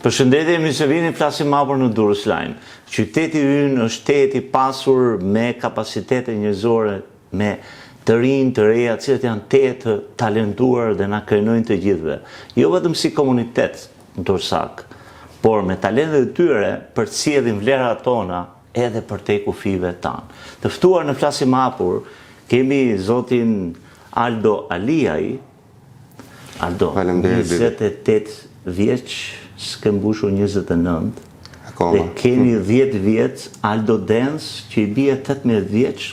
Përshëndetje, mirë se vini, flasim hapur në Durrës Lajm. Qyteti ynë është shtet i pasur me kapacitete njerëzore, me të rinj, të reja, cilët janë të talentuar dhe na krenojnë të gjithëve. Jo vetëm si komunitet në Durrësak, por me talentet e tyre për të sjellin vlerat tona edhe për te kufive tanë. Të ftuar në flasim hapur kemi zotin Aldo Aliaj. Aldo, 28 vjeç, s'ke mbushur 29, dhe keni 10 vjeç Aldo Dance, që i bie 18 vjeç,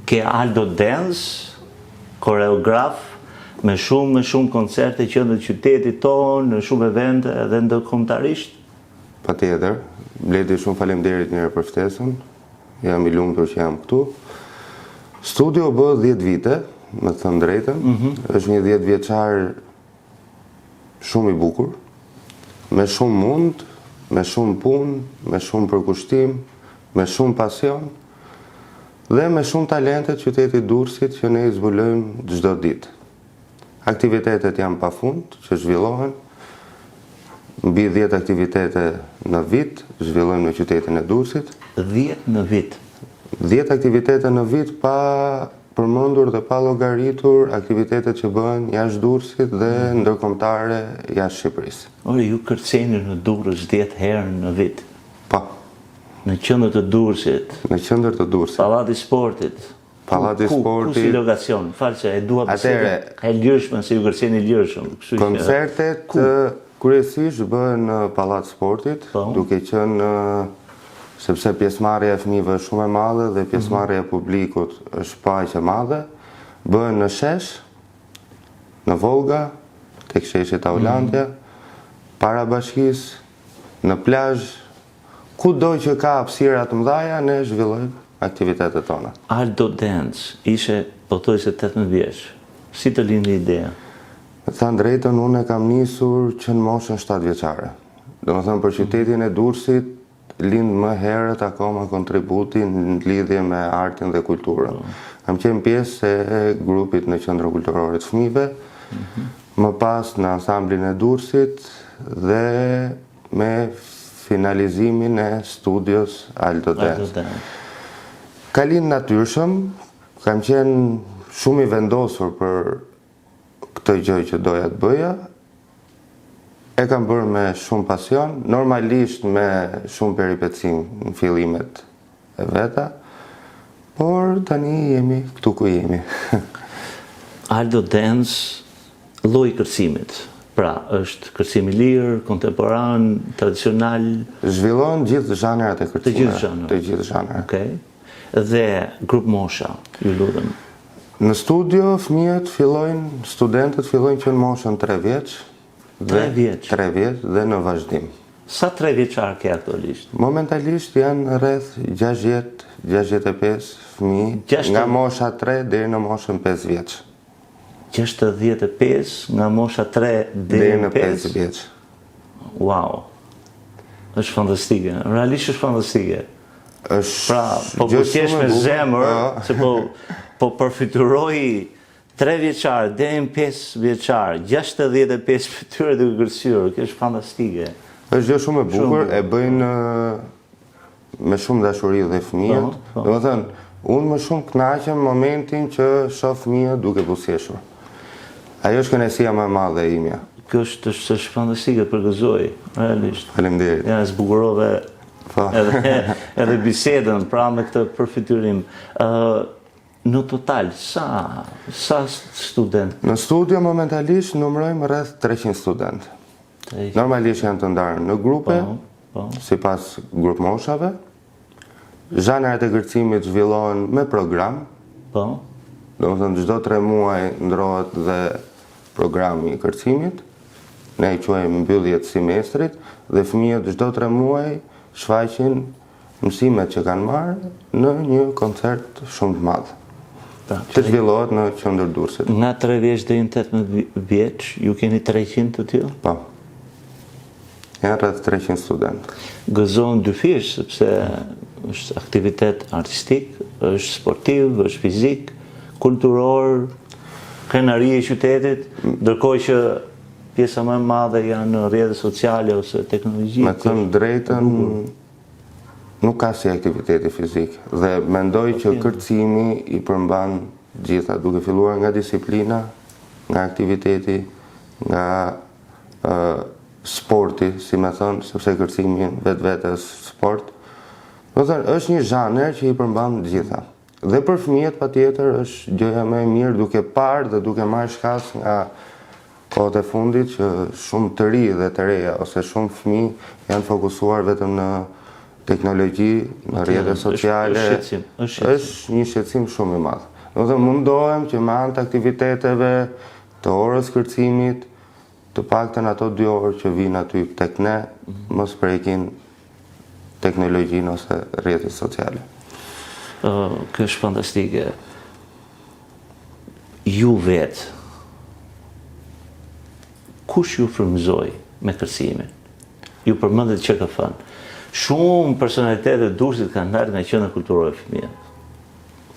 ke Aldo Dance, koreograf, me shumë koncerte që në qytetit tonë, në shumë evente edhe ndërkombëtarisht. Patjetër, Bledi, shumë faleminderit njëherë për ftesën, jam i lumtur që jam këtu. Studio bë 10 vite, me të thënë drejtën, është një 10 vjeçar shumë i bukur, me shumë mund, me shumë punë, me shumë përkushtim, me shumë pasion dhe me shumë talentet qytetit Durrësit që ne i zbulojmë çdo ditë. Aktivitetet janë pafund që zhvillohen, mbi 10 aktivitete në vit zhvillojmë në qytetin e Durrësit. 10 në vit? 10 aktivitete në vit pa përmendur dhe pa llogaritur aktivitetet që bëhen jashtë Durrësit dhe ndërkombëtare jashtë Shqipërisë. Ore, ju kërceni në Durrës 10 herë në vit? Po. Në qendër të Durrësit? Në qendër të Durrësit. Pallati i Sportit? Pallati i Sportit. Ku si lokacion? Falë që e dua pse e lirshme se ju kërceni lirshëm. Koncertet kryesisht bëhen në Pallat e Sportit, duke qenë sepse pjesëmarrja e fëmijëve është shumë e madhe dhe pjesëmarrja e publikut është paq e madhe, bëhen në Shesh, në Volga, tek sheshi Taulandia, para bashkisë, në plazh, kudo që ka hapësira të mëdha, ne zhvillojmë aktivitetet tona. Aldo Dance ishe pothuajse 18 vjeç. Si të lindi ideja? Me thënë drejtën, unë e kam nisur që në moshën 7 vjeçare. Domethënë për qytetin e Durrësit lind më herët akoma kontributi në lidhje me artin dhe kulturën. Kam qenë pjesë e grupit në Qendrën Kulturore të Fëmijëve, më pas në ansamblin e Durrësit dhe me finalizimin e studios Aldo Dance. Ka lind natyrshëm, kam qenë shumë i vendosur për këtë gjë që doja të bëja. E kam bërë me shumë pasion, normalisht me shumë peripetësim në fillimet e veta, por tani jemi këtu ku jemi. Aldo Dance, lloji kërcimit. Pra, është kërcim i lirë, kontemporan, tradicional? Zhvillon gjithë zhanrat e kërcimit. Të gjithë zhanrat. Okej. Dhe grup mosha, ju lutem. Në studio studentët fillojnë që në moshën 3 vjeç. 3 vjeç? 3 vjeç dhe në vazhdim. Sa 3 vjeçar ke aktualisht? Momentalisht janë rreth 60-65 fëmijë nga mosha 3 deri në moshën 5 vjeç. 65 nga mosha 3 deri në 5 vjeç. Wow. Është fantastike, realisht është fantastike. Pra, po përqesh me zemër, se po përfituroj 3 vjeçar, deri në 5 vjeçar, 65 për tyre të kërcyer, kjo është fantastike. Është gjë shumë e bukur, e bëjnë me shumë dashuri dhe fëmijët. Domethënë, unë më shumë kënaqem momentin që shoh fëmijët duke buzëqeshur. Ajo është kënaqësia më e madhe e imja. Kjo është fantastike, përgëzoj, realisht. Faleminderit. Ja, zbukurove edhe bisedën, pra me këtë përfiturim. Në total, sa student? Në studio momentalisht numërojmë rreth 300 student. Normalisht janë të ndarë në grupe, sipas grup moshave. Zhanrat e kërcimit zhvillohen me program. Domethënë çdo 3 muaj ndrohet dhe programi i kërcimit. Ne e quajmë mbyllje të semestrit dhe fëmijët çdo 3 muaj shfaqin mësimet që kanë marrë në një koncert shumë të madh. Që zhvillohet në qendër Durrësit. Nga 3 vjeç deri në 18 vjeç, ju keni 300 të tillë? Po. Janë rreth 300 studentë. Gëzohen dyfish, sepse është aktivitet artistik, është sportiv, është fizik, kulturor, krenari e qytetit, ndërkohë që pjesa më e madhe janë në rrjetet sociale ose teknologji. Me thënë drejtën, nuk ka si aktiviteti fizik dhe mendoj që kërcimi i përmban gjitha, duke filluar nga disiplina, nga aktiviteti, nga sporti, si me thënë, sepse kërcimi vetes sport. Do thënë, është një zhanër që i përmban gjitha. Dhe për fëmijët patjetër është gjëja më e mirë duke parë dhe duke marrë shkas nga kohët e fundit që shumë të ri dhe të reja ose shumë fëmijë janë fokusuar vetëm në teknologji, në rrjetet sociale. Është një shqetësim shumë i madh. Do të mundohem që me anë të aktiviteteve të orës kërcimit, të paktën ato 2 orë që vinë aty tek ne, mos prekin teknologjinë ose rrjetet sociale. Kjo është fantastike. Ju vetë, kush ju frymëzoi me kërcimin? Ju përmendet QKF-n. Shumë personalitete Durrësit kanë dalë nga qendra kulturore e fëmijëve.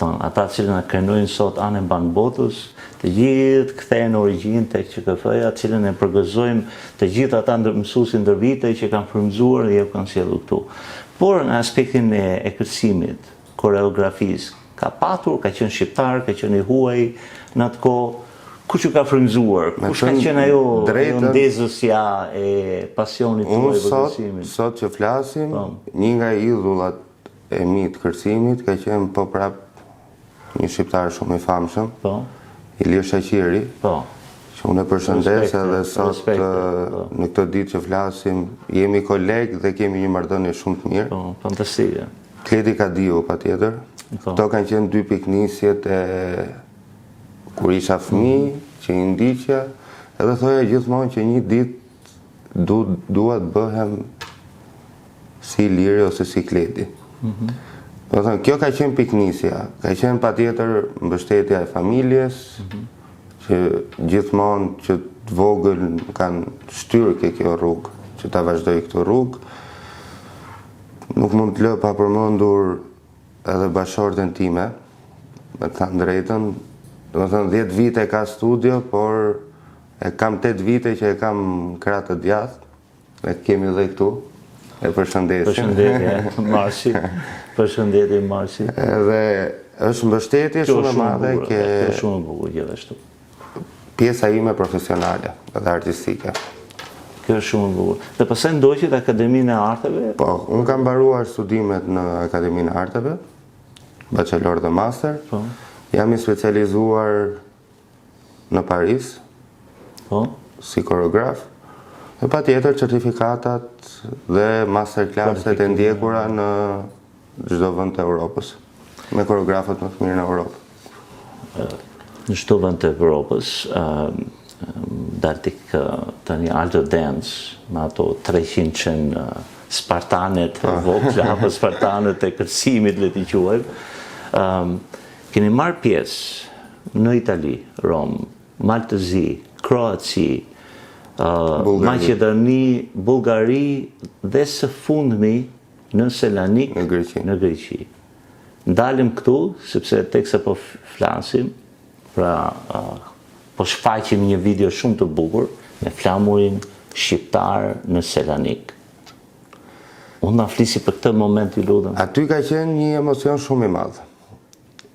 Ata që na krenojnë sot anën ban botës, të gjithë kthehen në origjinë tek QKF-ja, të cilën e përgëzojmë të gjithë ata mësuesi ndër vite që kanë frymëzuar dhe kanë sjellur këtu. Por në aspektin e kërcimit, koreografisë, ka patur, ka qenë shqiptar, ka qenë i huaj në atë kohë. Kush ju ka frymëzuar? Kush ka qenë ajo ndezësja e pasionit tuaj për kërcimin? Sot që flasim, një nga idhullat e mi të kërcimit ka qenë po prap një shqiptar shumë i famshëm, Ilir Shaqiri, që unë e përshëndes edhe sot në këtë ditë që flasim, jemi kolegë dhe kemi një marrëdhënie shumë të mirë. Fantastike. Kleti Kadiu, patjetër. Këto kanë qenë 2 piknisjet e kur isha fëmijë, që i ndiqja, edhe thoja gjithmonë që një ditë dua të bëhem si Iliri ose si Kleti. Do të thënë, kjo ka qenë piknisja, ka qenë patjetër mbështetja e familjes, që gjithmonë që të vogël kanë shtyrë ke kjo rrugë, që ta vazhdoj këtë rrugë. Nuk mund të lë pa përmendur edhe bashortën time, me të thënë drejtën. Do të thënë 10 vite ka studio, por e kam 8 vite që e kam krah të djathtë, e kemi dhe këtu. E përshëndesim. Përshëndetje, Marsi. Përshëndetje, Marsi. Edhe është mbështetje shumë e madhe Kjo është shumë e bukur gjithashtu. Pjesa ime profesionale dhe artistike. Kjo është shumë e bukur. Dhe pastaj ndoqët Akademinë e Arteve? Po, unë kam mbaruar studimet në Akademinë e Arteve, bachelor dhe master. Jam i specializuar në Paris, si koreograf. Dhe patjetër certifikatat dhe masterclasset e ndjekura në çdo vend të Europës, me koreografët më të mirë në Europë. Në çdo vend të Europës, dartik tani Alto Dance, me ato 300 spartanet e vogla apo spartanet e kërcimit, le t'i quajmë, keni marrë pjesë në Itali, Rom, Maltëzi, Kroaci, Maqedoni, Bullgari dhe së fundmi në Selanik, në Greqi. Ndalim këtu, sepse teksa po flasim, pra po shfaqim një video shumë të bukur me flamurin shqiptar në Selanik. Unë na flisi për këtë moment, i lutem. Aty ka qenë një emocion shumë i madh.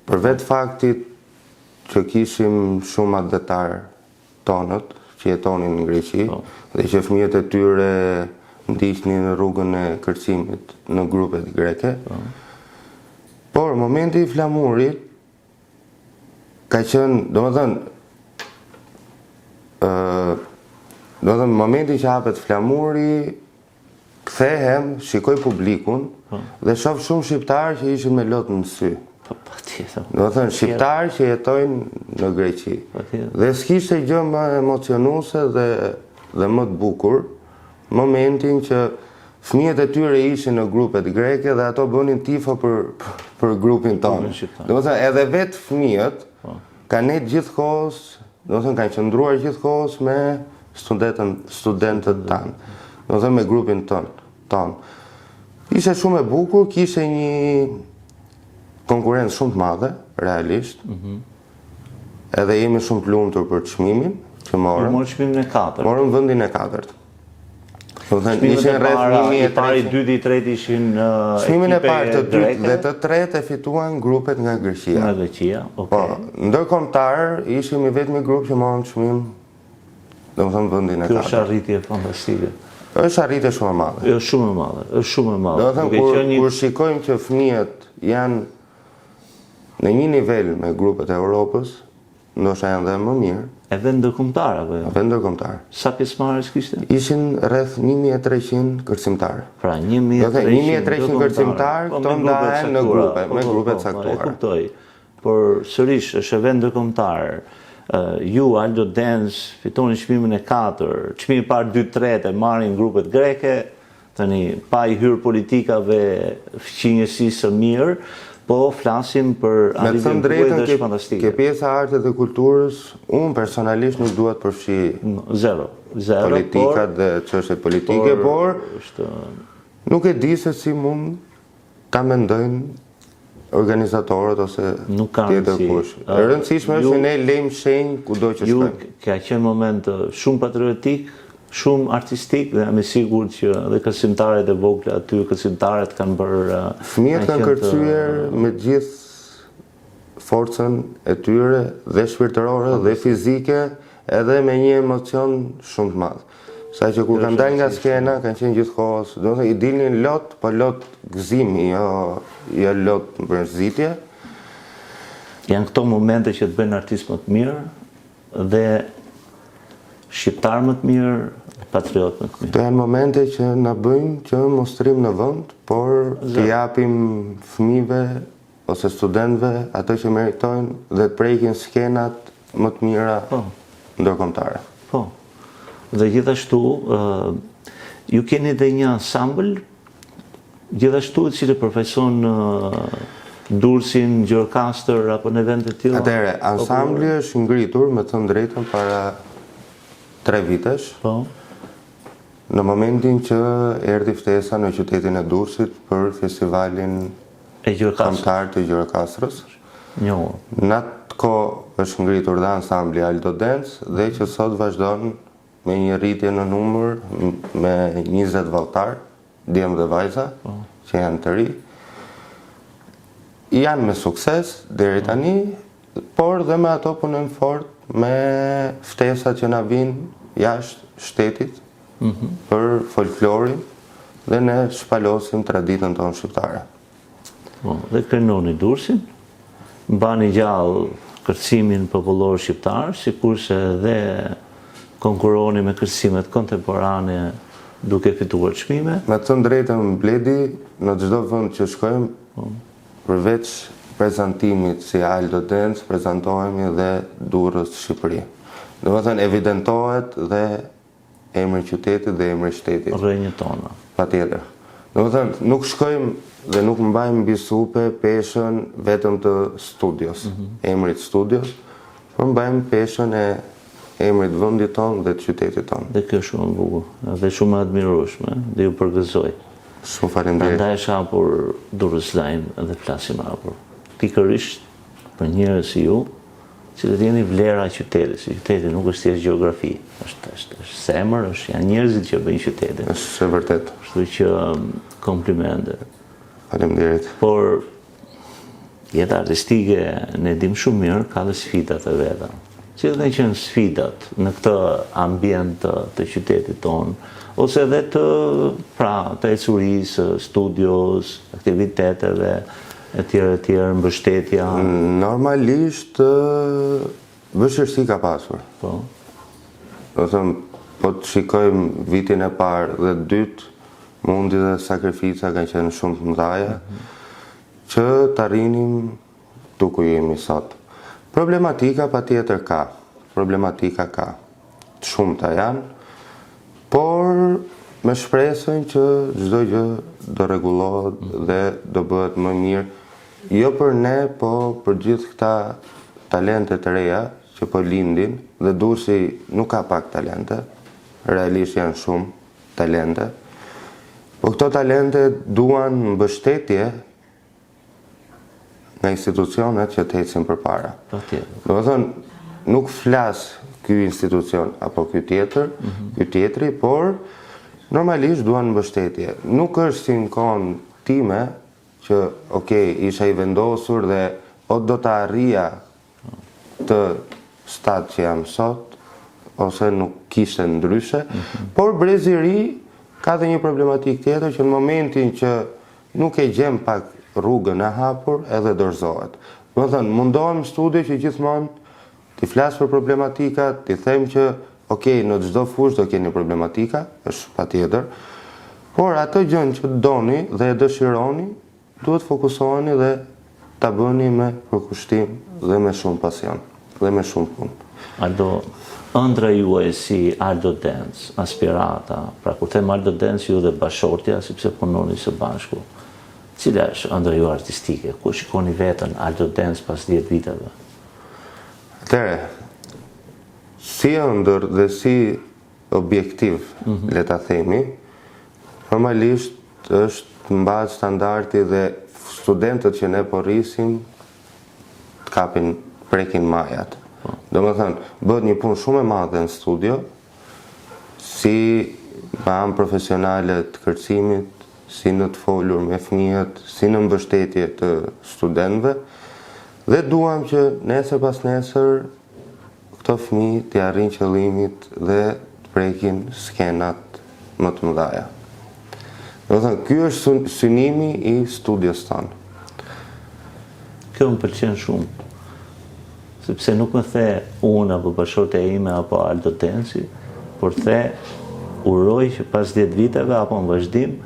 Për vetë faktit që kishim shumë adhetar tonët, që jetonin në Greqi, dhe që fëmijët e tyre ndiqnin në rrugën e kërcimit në grupet greke. Por momenti i flamurit ka qenë, domethënë momenti që hapet flamuri, kthehem, shikoj publikun dhe shoh shumë shqiptarë që ishin me lot në sy. Domethënë shqiptarë që jetojnë në Greqi. Dhe s'kishte gjë më emocionuese dhe më të bukur momentin që fëmijët e tyre ishin në grupet greke dhe ato bënin tifo për grupin tonë. Domethënë edhe vetë fëmijët kanë gjithkohës, domethënë kanë qëndruar gjithkohës me studentët tanë. Domethënë me grupin tonë. Ishte shumë e bukur, kishte një konkurrencë shumë të madhe, realisht. Edhe jemi shumë të lumtur për çmimin. që morëm. Morë çmimin e 4. Morëm vendin e 4. Do të thënë Çmimet ishin e rreth para, i 1300. pari, i dyti, i treti ishin Çmimin e ekipe parë, të dytë greke dhe të tretë e fituan grupet nga Greqia. nga Greqia. Po, Okay. ndërkombëtar ishim i vetmi grup që morëm çmim, domethënë vendin e Kjo është 4. arritje fantastike. Është arritje shumë e madhe. Është shumë e madhe, është shumë e madhe. Do të thënë Duke qenë një kur shikojmë që fëmijët janë në një nivel me grupet e Europës, ndoshta janë dhe më mirë, edhe ndërkombëtar apo jo? edhe ndërkombëtar. Sa pjesëmarrës kishte? Ishin rreth 1300 kërcimtarë. Pra, Do të thënë 1300 kërcimtarë, po, këto me ndahen në grupe, me grupe E caktuara. kuptoj. Por sërish është e vend ndërkombëtar. Ju Aldo Dance fitoni çmimin e 4, çmimi i parë 2-3 e marrin grupet greke, tani pa i hyrë politikave fqinjësisë së mirë, po flasim për Me të arritjen thënë tuaj drejtën, dhe është ke fantastike. pjesa e artit dhe kulturës, unë personalisht nuk duhet përfshi Zero, politikat dhe çështjet politike, por është nuk e di se si mund ta mendojnë organizatorët ose Nuk ka tjetër rëndësi. kush. E rëndësishme është që ne lejmë shenjë kudo që ju shkojmë. ka qenë moment shumë patriotik, shumë artistik dhe jam i sigurt që edhe kërcimtarët e vogla aty, kërcimtarët kanë bërë Fëmijët kanë kërcyer me gjithë forcën e tyre dhe shpirtërore dhe fizike edhe me një emocion shumë të madh. Sa që kur kanë dalë nga skena, kanë qenë gjithkohës, do të thënë i dilnin lot, po lot gëzimi, jo lot mërzitje. Janë këto momente që të bëjnë artist më të mirë dhe shqiptar më të mirë, patriot më të mirë. Këto janë momente që na bëjnë që mos rrim në vend, por të japim fëmijëve ose studentëve ato që meritojnë dhe të prekin skenat më të mira ndërkombëtare. Po. Dhe gjithashtu, ju keni dhe një ansambël, gjithashtu i cili përfaqëson Durrësin, Gjirokastër apo në vende të tilla. Atëherë, ansambli është ngritur, me të thënë drejtën, para 3 vitesh, Po. në momentin që erdhi ftesa në qytetin e Durrësit për festivalin E Gjirokastër. kombëtar të Gjirokastrës. Njohur. Në atë kohë është ngritur dhe ansambli Aldo Dance dhe që sot vazhdon me një rritje në numër me 20 valltar, djemë dhe vajza, që janë të ri. Janë me sukses deri tani, por dhe me ato punojmë fort me ftesat që na vinë jashtë shtetit për folklorin dhe ne shpalosim traditën tonë shqiptare. Po, dhe krenoni Durrësin, mbani gjallë kërcimin popullor shqiptar, sikurse edhe konkuroni me kërcimet kontemporane duke fituar çmime. Me të thënë drejtën Bledi, në çdo vend që shkojmë, përveç prezantimit si Aldo Dance, prezantohemi dhe Durrës Shqipëri. Do të thënë evidentohet dhe emri qytetit dhe emri shtetit. Rrënjët tona. Patjetër. Do të thënë nuk shkojmë dhe nuk mbajmë mbi supe peshën vetëm të studios, emrit studios, por mbajmë peshën e emrit vendit tonë dhe të qytetit tonë. Dhe kjo është shumë e bukur, dhe shumë e admirueshme, dhe ju përgëzoj. Shumë faleminderit. Prandaj është hapur Durrës Lajm dhe flasim hapur. Pikërisht për njerëz si ju, cilët jeni vlera e qytetit, si qyteti nuk është thjesht gjeografi, është semër, janë njerëzit që bëjnë qytetin. Është e vërtet. Kështu që komplimente. Faleminderit. Por jeta artistike ne dim shumë mirë, ka dhe sfidat e veta. Që dhe qenë sfidat në këtë ambient të qytetit tonë, ose edhe të ecurisë, studios, aktiviteteve, e tjerë, mbështetja. Normalisht vështirësi ka pasur. Po. Do të thëmë, po të shikojmë vitin e parë dhe dytë, mundi dhe sakrifica kanë qenë shumë të mëdha që të arrinim tu ku jemi sot. Problematika patjetër ka, të shumta janë, por me shpresën që çdo gjë do rregullohet dhe do bëhet më mirë, jo për ne, po për gjithë këta talente të reja që po lindin, dhe Durrësi nuk ka pak talente, realisht janë shumë talente, po këto talente duan mbështetje nga institucionet që të ecin përpara. Patjetër. Do të thënë, nuk flas ky institucion apo ky tjetër, ky tjetri, por normalisht duan mbështetje. Nuk është si në kohën time që, isha i vendosur dhe do të arrija të stat që jam sot, ose nuk kishte ndryshe, por brezi i ri ka dhe një problematik tjetër që në momentin që nuk e gjem pak rrugën e hapur, edhe dorëzohet. Do të thënë, mundohem studie që gjithmonë t'i flas për problematikat, t'i them që në çdo fushë do keni problematika, është patjetër, por atë gjën që doni dhe e dëshironi, duhet fokusoheni dhe ta bëni me përkushtim dhe me shumë pasion dhe me shumë punë. Aldo, ëndra juaj si Aldo Dance, aspirata, pra kur them Aldo Dance ju dhe bashortja, sepse punoni së bashku, cila është ëndra ju artistike? Ku shikoni veten Aldo Dance pas 10 viteve? Atëre, si ëndër dhe si objektiv, le ta themi, normalisht është mbaz standardi dhe studentët që ne po rrisim të kapin, prekin majat. Do më thënë, bëhet një punë shumë e madhe në studio, si me anë profesionale të kërcimit, si në të folur me fëmijët, si në mbështetje të studentëve, dhe duam që nesër pas nesër këto fëmijë të arrin qëllimit dhe të prekin skenat më të mëdhaja. Do të thënë, ky është synimi i studios tonë. Kjo më pëlqen shumë, sepse nuk më the unë apo bashortja ime apo Aldo Densi, por the uroj që pas 10 viteve apo në vazhdim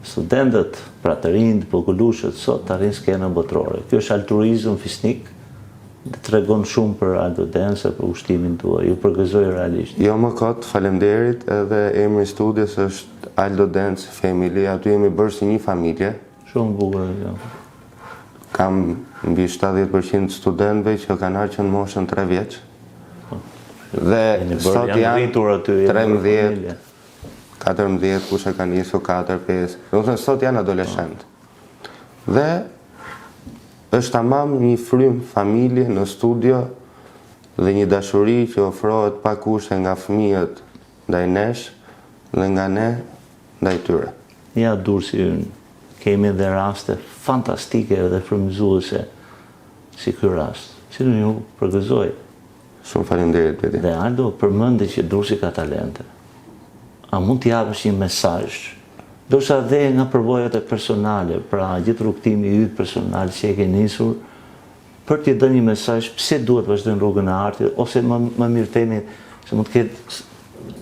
studentët, pra të rinj, popullushët sot të arrin skenën botërore. Kjo është altruizëm fisnik dhe tregon shumë për Aldo Dance, për ushtimin tuaj. Ju përgëzoj realisht. Jo më kot, faleminderit, edhe emri i studios është Aldo Dance Family, aty jemi bërë si një familje. Shumë bukur. Kam mbi 70% studentëve që kanë ardhur në moshën 3 vjeç. Dhe sot janë 13, 14, kush e ka nisur 4, 5. Do të thënë sot janë adoleshent. Dhe është tamam një frym familje në studio dhe një dashuri që ofrohet pa kushte nga fëmijët ndaj nesh dhe nga ne ndaj tyre. Ja, Durrësi ynë, kemi edhe raste fantastike dhe frymëzuese si ky rast, që ju përgëzoj. Shumë faleminderit, Beti. Dhe Aldo, përmendi që Durrësi ka talente. A mund t'i japësh një mesazh? Do sa dhe nga përvojat e personale, pra gjithë rrugtimi yt personal që e ke nisur, për t'i dhënë një mesazh pse duhet vazhdojnë rrugën e artit, ose më mirë themi se mund të ketë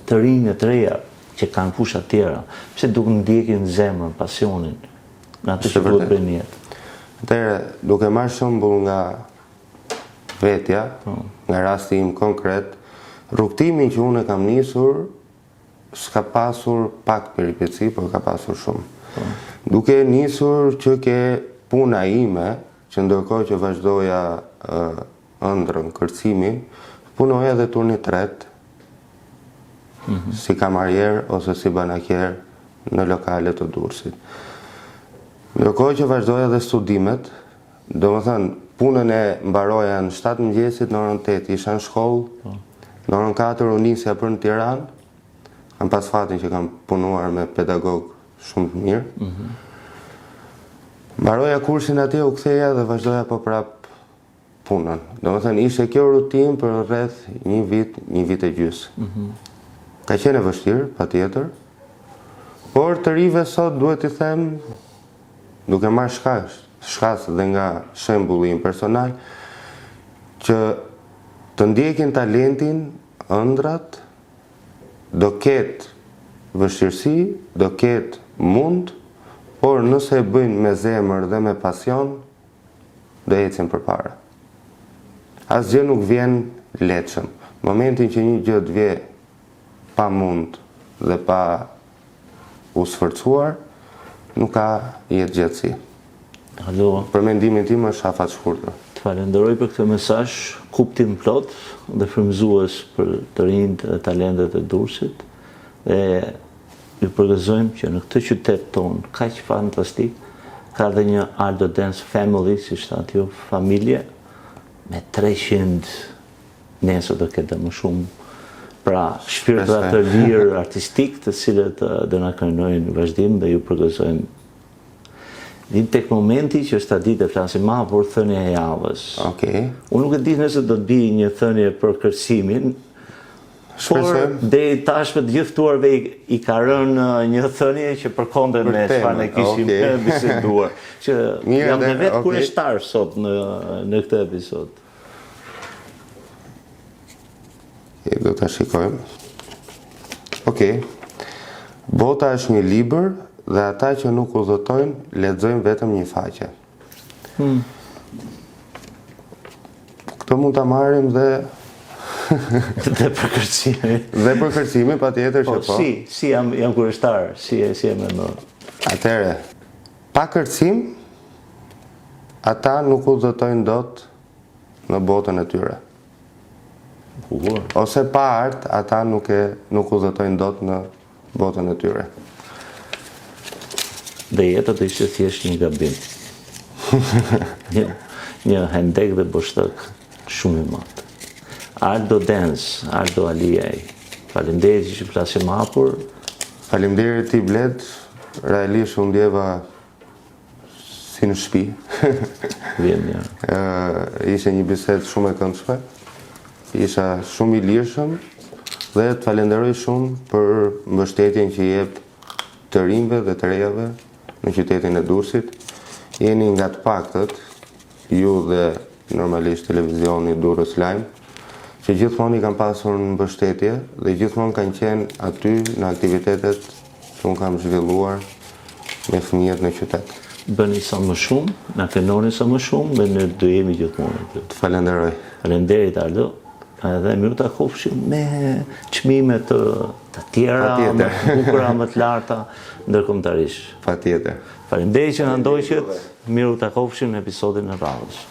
të rinj të reja që kanë fusha të tjera, pse duke ndjekin zemrën, pasionin, në atë që duhet bëjnë jetë. Atëherë, duke marrë shembull nga vetja, nga rasti im konkret, rrugtimin që unë e kam nisur s'ka pasur pak peripeci, por ka pasur shumë. Duke nisur që ke puna ime, që ndërkohë që vazhdoja ëndrrën, kërcimin, punoja edhe turni tret, si kamarjer ose si banakjer në lokale të Durrësit. Ndërkohë që vazhdoja edhe studimet, do më thënë, punën e mbaroja në 7 mëngjesit, në orën 8 isha në shkollë, në orën 4 u nisja për në Tiranë. Kam pas fatin që kam punuar me pedagog shumë të mirë. Mbaroja kursin atje, u ktheja dhe vazhdoja po prap punën. Do më thënë, ishte kjo rutinë për rreth një vit e gjys. Ka qenë e vështirë, patjetër, por të rive sot duhet i them, duke marrë shkas dhe nga shembulli im personal, që të ndjekin talentin, ëndrat, do ketë vështirësi, do ketë mund, por nëse e bëjnë me zemër dhe me pasion, do ecin përpara. Asgjë nuk vjen lehtëshëm. Momentin që një gjë të vje pa mund dhe pa u sforcuar, nuk ka jetë gjatësi. Për mendimin tim është afat shkurtër. Falenderoj për këtë mesazh, kuptim plot dhe frymëzues për të rinjt dhe talentet e Durrësit. Dhe ju përgëzojmë që në këtë qytet tonë kaq fantastik ka dhe një Aldo Dance Family, si shtat ju, familje me 300 nesër do ketë më shumë. Pra, shpirtra të lirë artistik, të cilët do na kënaqojnë në vazhdim dhe ju përgëzojmë. Din tek momenti që është ta ditë flasim më për thënia e javës. Okej. Unë nuk e di nëse do të bëj një thënie për kërcimin, por deri tashmë të gjithë ftuarve i ka rënë një thënie që përkondën me çfarë ne kishim biseduar. Që jam dhe vetë kurioztar sot në këtë episod. Do ta shikojmë. Okej. Bota është një libër dhe ata që nuk udhëtojnë lexojnë vetëm një faqe. Këtë mund ta marrim dhe Dhe për kërcimin. Dhe për kërcimin, patjetër që po. Si jam kurioztar, si e mendon. Atëre, pa kërcim, ata nuk udhëtojnë dot në botën e tyre. Ose pa art, ata nuk udhëtojnë dot në botën e tyre. Dhe jeta të ishte thjesht një gabim. një hendek dhe boshtëk shumë i madh. Aldo Dens, Aldo Aliaj, faleminderit që flasim hapur. Faleminderit ti Bled, realisht unë ndjeva si në shtëpi. Vjen mirë. Ishte një bisedë shumë e këndshme, isha shumë i lirshëm dhe të falenderoj shumë për mbështetjen që jep të rinjve dhe të rejave në qytetin e Durrësit. Jeni nga të paktët, ju dhe normalisht televizioni Durrës Lajm, që gjithmonë i kanë pasur në mbështetje dhe gjithmonë kanë qenë aty në aktivitetet që unë kam zhvilluar me fëmijët në qytet. Bëni sa më shumë, na kënaqoni sa më shumë dhe ne do jemi gjithmonë aty. Të falenderoj. Faleminderit Aldo. Edhe miru ta kofshim me çmime të tjera, më të bukura, më të larta ndërkombëtarisht. Patjetër. Faleminderit që na ndoqët. Miru ta kofshim në episodin e radhës.